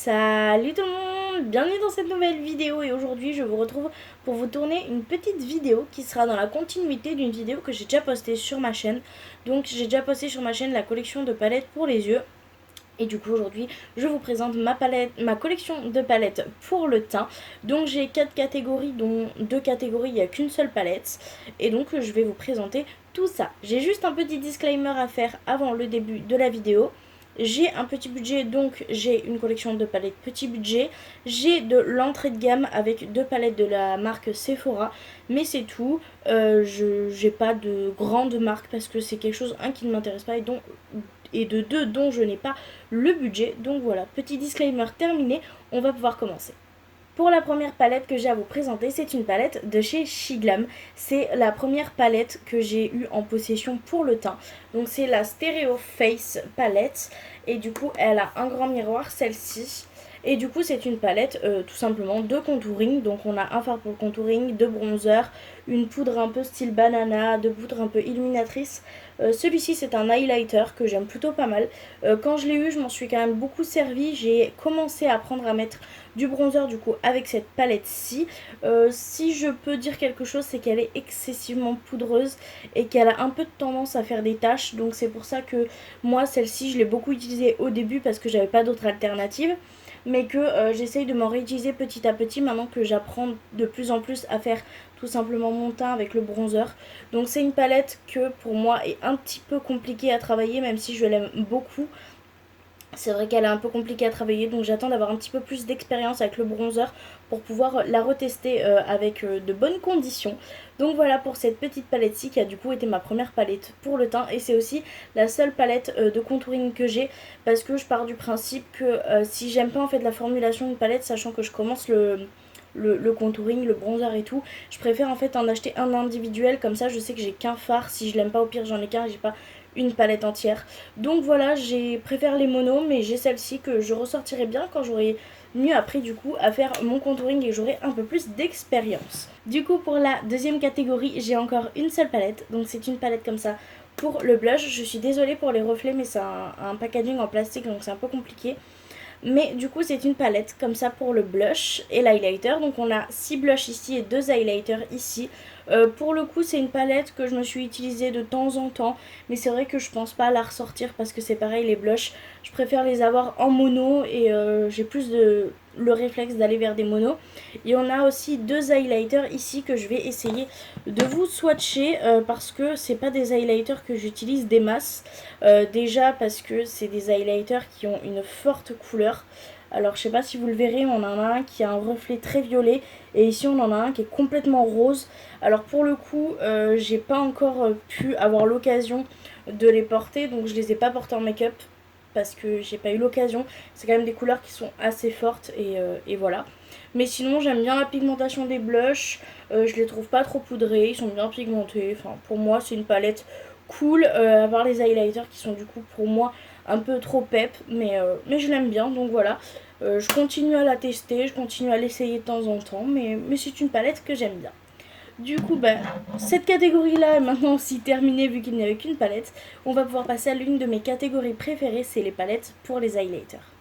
Salut tout le monde, bienvenue dans cette nouvelle vidéo et aujourd'hui je vous retrouve pour vous tourner une petite vidéo qui sera dans la continuité d'une vidéo que j'ai déjà postée sur ma chaîne. Donc j'ai déjà posté sur ma chaîne la collection de palettes pour les yeux. Et du coup aujourd'hui je vous présente ma collection de palettes pour le teint. Donc j'ai 4 catégories dont 2 catégories il n'y a qu'une seule palette. Et donc je vais vous présenter tout ça. J'ai juste un petit disclaimer à faire avant le début de la vidéo. J'ai un petit budget, donc j'ai une collection de palettes petit budget. J'ai de l'entrée de gamme avec 2 palettes de la marque Sephora. Mais c'est tout. J'ai pas de grande marque parce que c'est quelque chose, qui ne m'intéresse pas et de deux dont je n'ai pas le budget. Donc voilà, petit disclaimer terminé, on va pouvoir commencer. Pour la première palette que j'ai à vous présenter, c'est une palette de chez Shiglam. C'est la première palette que j'ai eue en possession pour le teint. Donc c'est la Stereo Face palette. Et du coup, elle a un grand miroir, celle-ci. Et du coup, c'est une palette tout simplement de contouring. Donc on a un fard pour le contouring, de bronzer, une poudre un peu style banana, de poudre un peu illuminatrice. Celui-ci, c'est un highlighter que j'aime plutôt pas mal. Quand je l'ai eu, je m'en suis quand même beaucoup servi. J'ai commencé à apprendre à mettre du bronzer du coup avec cette palette-ci. Si je peux dire quelque chose, c'est qu'elle est excessivement poudreuse et qu'elle a un peu de tendance à faire des taches. Donc c'est pour ça que moi, celle-ci, je l'ai beaucoup utilisée au début parce que j'avais pas d'autre alternative. Mais que j'essaye de m'en réutiliser petit à petit maintenant que j'apprends de plus en plus à faire tout simplement mon teint avec le bronzer. Donc c'est une palette que pour moi est un petit peu compliquée à travailler, même si je l'aime beaucoup. C'est vrai qu'elle est un peu compliquée à travailler, donc j'attends d'avoir un petit peu plus d'expérience avec le bronzer pour pouvoir la retester avec de bonnes conditions. Donc voilà pour cette petite palette-ci qui a du coup été ma première palette pour le teint. Et c'est aussi la seule palette de contouring que j'ai, parce que je pars du principe que si j'aime pas en fait la formulation d'une palette, sachant que je commence le contouring, le bronzer et tout, je préfère en fait en acheter un individuel, comme ça je sais que j'ai qu'un fard. Si je l'aime pas, au pire j'en ai qu'un, j'ai pas une palette entière. Donc voilà, j'ai préfère les monos, mais j'ai celle-ci que je ressortirai bien quand j'aurai mieux appris du coup à faire mon contouring et j'aurai un peu plus d'expérience. Du coup pour la deuxième catégorie, j'ai encore une seule palette, donc c'est une palette comme ça pour le blush. Je suis désolée pour les reflets, mais c'est un packaging en plastique, donc c'est un peu compliqué. Mais du coup c'est une palette comme ça pour le blush et l'highlighter. Donc on a 6 blushs ici et 2 highlighters ici. Pour le coup c'est une palette que je me suis utilisée de temps en temps, mais c'est vrai que je pense pas la ressortir parce que c'est pareil, les blushs je préfère les avoir en mono et j'ai plus le réflexe d'aller vers des monos. Et on a aussi 2 highlighters ici que je vais essayer de vous swatcher parce que c'est pas des highlighters que j'utilise des masses. Déjà parce que c'est des highlighters qui ont une forte couleur. Alors je sais pas si vous le verrez, on en a un qui a un reflet très violet et ici on en a un qui est complètement rose. Alors pour le coup j'ai pas encore pu avoir l'occasion de les porter, donc je les ai pas portés en make-up parce que j'ai pas eu l'occasion. C'est quand même des couleurs qui sont assez fortes et voilà. Mais sinon j'aime bien la pigmentation des blushs, je les trouve pas trop poudrés, ils sont bien pigmentés. Enfin pour moi c'est une palette cool, à part les highlighters qui sont du coup pour moi un peu trop pep, mais je l'aime bien, donc voilà. Je continue à la tester, je continue à l'essayer de temps en temps, mais c'est une palette que j'aime bien. Du coup, cette catégorie-là est maintenant aussi terminée vu qu'il n'y avait qu'une palette. On va pouvoir passer à l'une de mes catégories préférées, c'est les palettes pour les highlighters.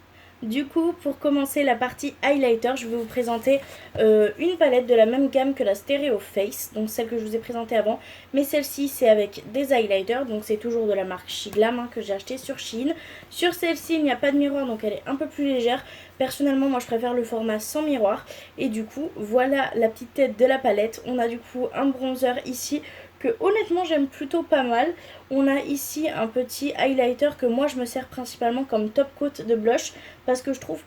Du coup, pour commencer la partie highlighter, je vais vous présenter une palette de la même gamme que la Stereo Face, donc celle que je vous ai présentée avant. Mais celle-ci, c'est avec des highlighters, donc c'est toujours de la marque Shiglam que j'ai acheté sur Shein. Sur celle-ci, il n'y a pas de miroir, donc elle est un peu plus légère. Personnellement, moi je préfère le format sans miroir. Et du coup, voilà la petite tête de la palette. On a du coup un bronzer ici que honnêtement j'aime plutôt pas mal. On a ici un petit highlighter que moi je me sers principalement comme top coat de blush parce que je trouve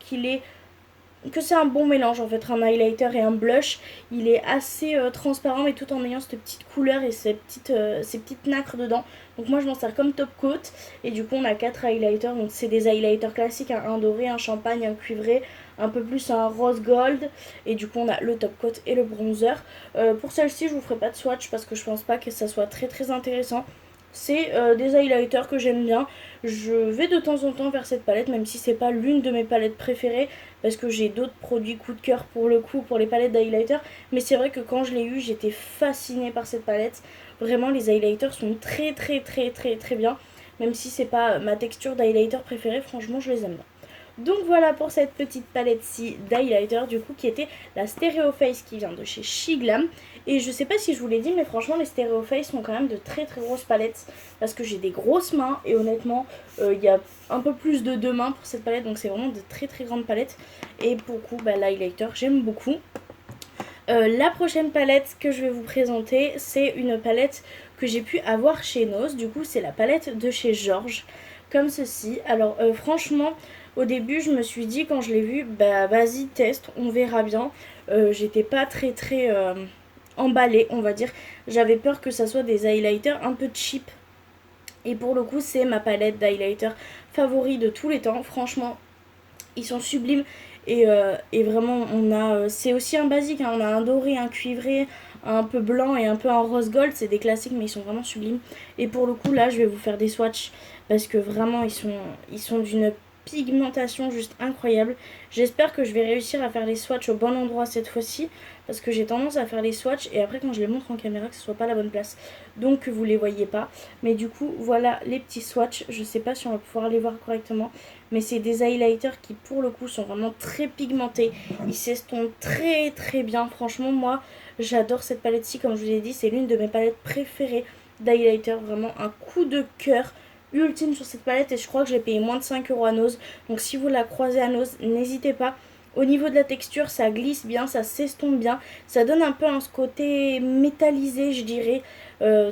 que c'est un bon mélange en fait, un highlighter et un blush. Il est assez transparent mais tout en ayant cette petite couleur et ces petites nacres dedans. Donc moi je m'en sers comme top coat. Et du coup on a 4 highlighters, donc c'est des highlighters classiques, un doré, un champagne, un cuivré, un peu plus un rose gold. Et du coup on a le top coat et le bronzer. Pour celle-ci je vous ferai pas de swatch parce que je pense pas que ça soit très très intéressant. C'est des highlighters que j'aime bien. Je vais de temps en temps vers cette palette, même si c'est pas l'une de mes palettes préférées, parce que j'ai d'autres produits coup de cœur pour le coup, pour les palettes d'highlighter. Mais c'est vrai que quand je l'ai eu, j'étais fascinée par cette palette. Vraiment, les highlighters sont très très très très très bien. Même si c'est pas ma texture d'highlighter préférée, franchement, je les aime bien. Donc voilà pour cette petite palette-ci d'highlighter du coup qui était la Stereo Face qui vient de chez Shiglam. Et je sais pas si je vous l'ai dit mais franchement les Stereo Face sont quand même de très très grosses palettes parce que j'ai des grosses mains et honnêtement il y a un peu plus de 2 mains pour cette palette donc c'est vraiment de très très grandes palettes. Et pour le coup l'highlighter j'aime beaucoup. La prochaine palette que je vais vous présenter, c'est une palette que j'ai pu avoir chez Nose. Du coup, c'est la palette de chez Georges, comme ceci. Alors, franchement, au début, je me suis dit, quand je l'ai vue, bah vas-y, teste, on verra bien. J'étais pas très emballée, on va dire. J'avais peur que ça soit des highlighters un peu cheap. Et pour le coup, c'est ma palette d'highlighter favori de tous les temps. Franchement, ils sont sublimes. Et vraiment, c'est aussi un basique, hein. On a un doré, un cuivré, un peu blanc et un peu en rose gold. C'est des classiques, mais ils sont vraiment sublimes. Et pour le coup, là, je vais vous faire des swatchs parce que vraiment, ils sont d'une pigmentation juste incroyable. J'espère que je vais réussir à faire les swatchs au bon endroit cette fois-ci parce que j'ai tendance à faire les swatchs et après quand je les montre en caméra que ce soit pas la bonne place, donc que vous les voyez pas. Mais du coup voilà les petits swatchs, je sais pas si on va pouvoir les voir correctement, mais c'est des highlighters qui pour le coup sont vraiment très pigmentés, ils s'estompent très très bien. Franchement moi j'adore cette palette-ci, comme je vous l'ai dit, c'est l'une de mes palettes préférées d'highlighter, vraiment un coup de cœur ultime sur cette palette et je crois que je l'ai payé moins de 5 € à Nose. Donc si vous la croisez à Nose, n'hésitez pas. Au niveau de la texture, ça glisse bien, ça s'estompe bien. Ça donne un peu ce côté métallisé, je dirais.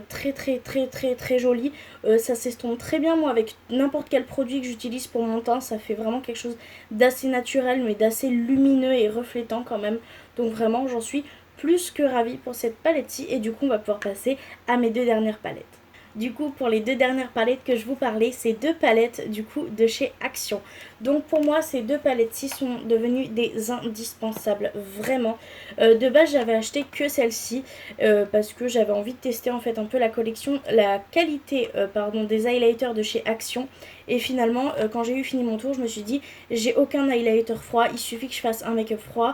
Très joli. Ça s'estompe très bien, moi, avec n'importe quel produit que j'utilise pour mon teint. Ça fait vraiment quelque chose d'assez naturel, mais d'assez lumineux et reflétant quand même. Donc vraiment, j'en suis plus que ravie pour cette palette-ci. Et du coup, on va pouvoir passer à mes 2 dernières palettes. Du coup, pour les 2 dernières palettes que je vous parlais, c'est 2 palettes du coup de chez Action. Donc pour moi, ces 2 palettes-ci sont devenues des indispensables, vraiment. De base, j'avais acheté que celle-ci parce que j'avais envie de tester en fait un peu la collection, la qualité des highlighters de chez Action. Et finalement, quand j'ai eu fini mon tour, je me suis dit, j'ai aucun highlighter froid, il suffit que je fasse un make-up froid.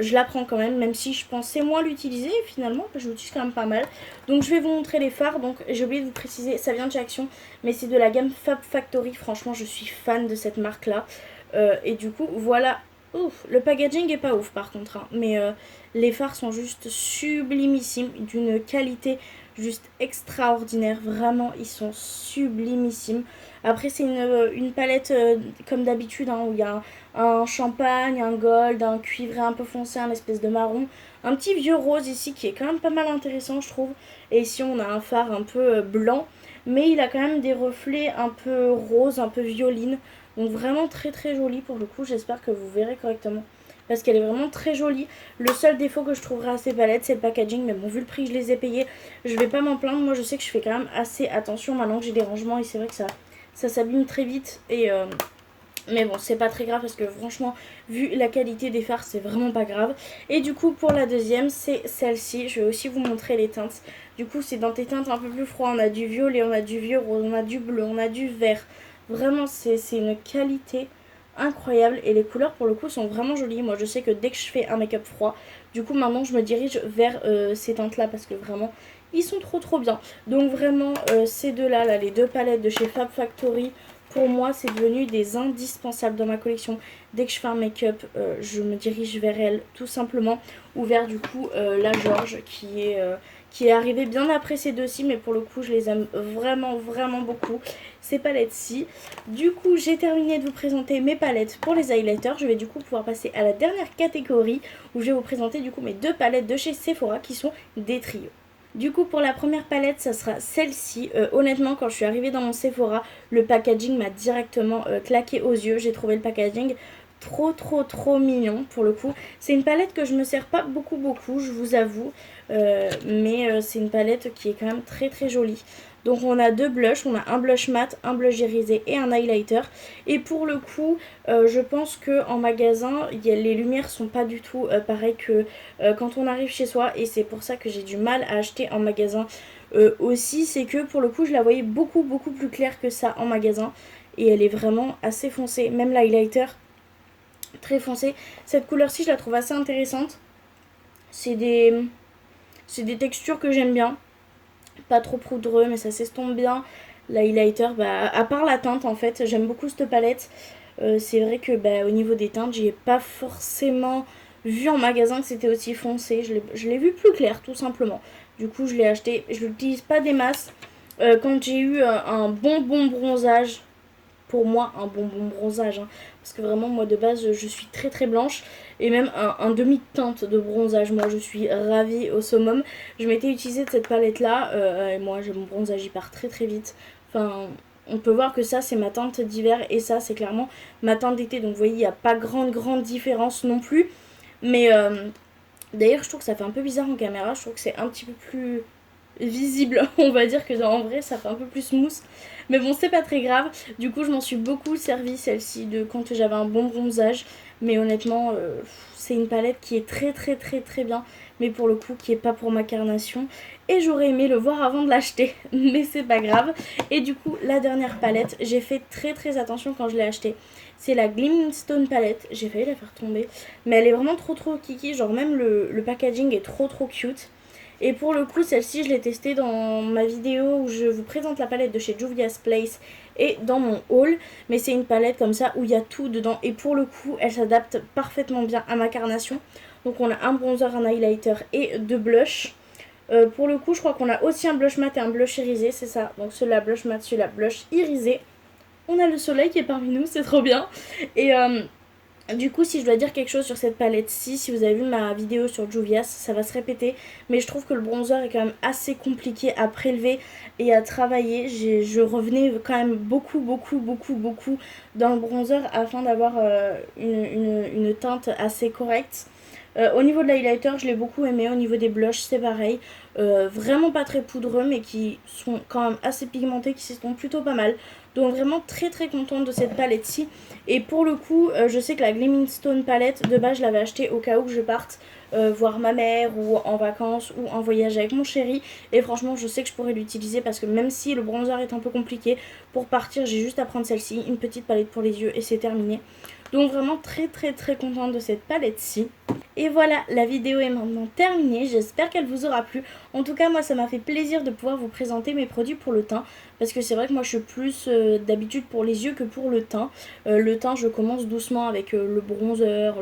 Je la prends quand même si je pensais moins l'utiliser. Finalement, je l'utilise quand même pas mal. Donc je vais vous montrer les fards. Donc j'ai oublié de vous préciser, ça vient de chez Action, mais c'est de la gamme Fab Factory. Franchement, je suis fan de cette marque-là. Et du coup, voilà. Ouf, le packaging est pas ouf par contre, hein, mais les fards sont juste sublimissimes, d'une qualité juste extraordinaire. Vraiment, ils sont sublimissimes. Après, c'est une palette comme d'habitude, hein, où il y a un champagne, un gold, un cuivré un peu foncé, un espèce de marron. Un petit vieux rose ici qui est quand même pas mal intéressant, je trouve. Et ici, on a un fard un peu blanc, mais il a quand même des reflets un peu rose, un peu violine. Donc vraiment très joli pour le coup. J'espère que vous verrez correctement parce qu'elle est vraiment très jolie. Le seul défaut que je trouverai à ces palettes, c'est le packaging. Mais bon, vu le prix que je les ai payés, je vais pas m'en plaindre. Moi, je sais que je fais quand même assez attention maintenant que j'ai des rangements. Et c'est vrai que ça s'abîme très vite. Mais bon, c'est pas très grave parce que franchement, vu la qualité des fards, c'est vraiment pas grave. Et du coup, pour la deuxième, c'est celle-ci. Je vais aussi vous montrer les teintes. Du coup, c'est dans des teintes un peu plus froides. On a du violet, on a du vieux rose, on a du bleu, on a du vert. Vraiment, c'est une qualité incroyable. Et les couleurs, pour le coup, sont vraiment jolies. Moi, je sais que dès que je fais un make-up froid, du coup, maintenant, je me dirige vers ces teintes-là parce que vraiment, ils sont trop bien. Donc vraiment, ces deux-là, là, les 2 palettes de chez Fab Factory, pour moi, c'est devenu des indispensables dans ma collection. Dès que je fais un make-up, je me dirige vers elle, tout simplement. Ou vers, du coup, la Georges, qui est arrivée bien après ces deux-ci. Mais pour le coup, je les aime vraiment beaucoup, ces palettes-ci. Du coup, j'ai terminé de vous présenter mes palettes pour les highlighters. Je vais du coup pouvoir passer à la dernière catégorie, où je vais vous présenter, du coup, mes 2 palettes de chez Sephora, qui sont des trios. Du coup, pour la première palette, ça sera celle-ci. Honnêtement, quand je suis arrivée dans mon Sephora, le packaging m'a directement claqué aux yeux. J'ai trouvé le packaging trop mignon pour le coup. C'est une palette que je me sers pas beaucoup, je vous avoue. Mais c'est une palette qui est quand même très jolie. Donc on a 2 blushs, on a un blush mat, un blush irisé et un highlighter. Et pour le coup, je pense qu'en magasin, les lumières sont pas du tout pareilles que quand on arrive chez soi. Et c'est pour ça que j'ai du mal à acheter en magasin aussi. C'est que pour le coup, je la voyais beaucoup plus claire que ça en magasin. Et elle est vraiment assez foncée. Même l'highlighter, très foncé. Cette couleur-ci, je la trouve assez intéressante. C'est des textures que j'aime bien. Pas trop poudreux, mais ça s'estompe bien. L'highlighter, à part la teinte en fait, j'aime beaucoup cette palette. C'est vrai que au niveau des teintes, j'ai pas forcément vu en magasin que c'était aussi foncé. Je l'ai vu plus clair, tout simplement. Du coup, je l'ai acheté. Je l'utilise pas des masses. Quand j'ai eu un bon bronzage, pour moi un bonbon bronzage, hein, parce que vraiment moi de base je suis très blanche, et même un demi-teinte de bronzage, moi je suis ravie au summum. Je m'étais utilisée de cette palette là, et moi mon bronzage il part très vite. Enfin, on peut voir que ça c'est ma teinte d'hiver et ça c'est clairement ma teinte d'été, donc vous voyez il n'y a pas grande différence non plus. Mais d'ailleurs je trouve que ça fait un peu bizarre en caméra, je trouve que c'est un petit peu plus visible, on va dire, que en vrai ça fait un peu plus smooth, mais bon c'est pas très grave. Du coup je m'en suis beaucoup servi celle-ci de quand j'avais un bon bronzage, mais honnêtement c'est une palette qui est très bien, mais pour le coup qui est pas pour ma carnation, et j'aurais aimé le voir avant de l'acheter mais c'est pas grave. Et du coup la dernière palette, j'ai fait très attention quand je l'ai achetée, c'est la Gleaming Stone palette. J'ai failli la faire tomber, mais elle est vraiment trop kiki, genre même le packaging est trop cute. Et pour le coup, celle-ci, je l'ai testée dans ma vidéo où je vous présente la palette de chez Juvia's Place et dans mon haul. Mais c'est une palette comme ça où il y a tout dedans. Et pour le coup, elle s'adapte parfaitement bien à ma carnation. Donc on a un bronzer, un highlighter et deux blushs. Pour le coup, je crois qu'on a aussi un blush mat et un blush irisé, c'est ça. Donc celui-là blush mat, celui-là blush irisé. On a le soleil qui est parmi nous, c'est trop bien. Et du coup, si je dois dire quelque chose sur cette palette-ci, si vous avez vu ma vidéo sur Juvia's, ça va se répéter, mais je trouve que le bronzer est quand même assez compliqué à prélever et à travailler. Je revenais quand même beaucoup dans le bronzer afin d'avoir une teinte assez correcte. Au niveau de l'highlighter, je l'ai beaucoup aimé. Au niveau des blushs, c'est pareil. Vraiment pas très poudreux, mais qui sont quand même assez pigmentés, qui s'estompent plutôt pas mal. Donc vraiment très contente de cette palette-ci. Et pour le coup, je sais que la Gleaming Stone palette, de base, je l'avais achetée au cas où je parte voir ma mère ou en vacances ou en voyage avec mon chéri. Et franchement, je sais que je pourrais l'utiliser parce que même si le bronzer est un peu compliqué, pour partir, j'ai juste à prendre celle-ci, une petite palette pour les yeux et c'est terminé. Donc vraiment très contente de cette palette-ci. Et voilà, la vidéo est maintenant terminée, j'espère qu'elle vous aura plu. En tout cas, moi ça m'a fait plaisir de pouvoir vous présenter mes produits pour le teint, parce que c'est vrai que moi je suis plus d'habitude pour les yeux que pour le teint. Le teint, je commence doucement avec le bronzer,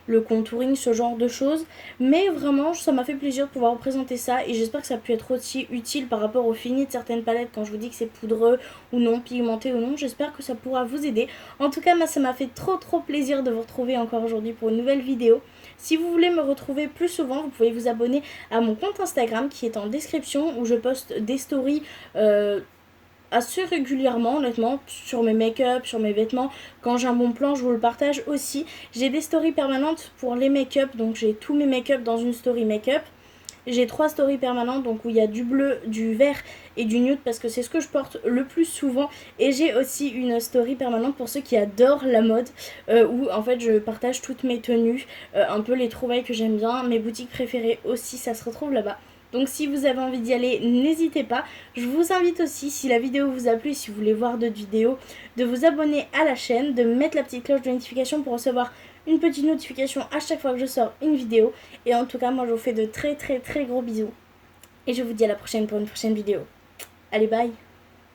le contouring, ce genre de choses. Mais vraiment, ça m'a fait plaisir de pouvoir vous présenter ça, et j'espère que ça a pu être aussi utile par rapport au fini de certaines palettes quand je vous dis que c'est poudreux ou non, pigmenté ou non. J'espère que ça pourra vous aider. En tout cas, moi ça m'a fait trop plaisir de vous retrouver encore aujourd'hui pour une nouvelle vidéo. Si vous voulez me retrouver plus souvent, vous pouvez vous abonner à mon compte Instagram qui est en description, où je poste des stories assez régulièrement, honnêtement, sur mes make-up, sur mes vêtements. Quand j'ai un bon plan, je vous le partage aussi. J'ai des stories permanentes pour les make-up, donc j'ai tous mes make-up dans une story make-up. J'ai 3 stories permanentes, donc où il y a du bleu, du vert et du nude, parce que c'est ce que je porte le plus souvent. Et j'ai aussi une story permanente pour ceux qui adorent la mode, où en fait je partage toutes mes tenues, un peu les trouvailles que j'aime bien, mes boutiques préférées aussi, ça se retrouve là-bas. Donc si vous avez envie d'y aller, n'hésitez pas. Je vous invite aussi, si la vidéo vous a plu, si vous voulez voir d'autres vidéos, de vous abonner à la chaîne, de mettre la petite cloche de notification pour recevoir une petite notification à chaque fois que je sors une vidéo. Et en tout cas, moi je vous fais de très gros bisous. Et je vous dis à la prochaine pour une prochaine vidéo. Allez, bye!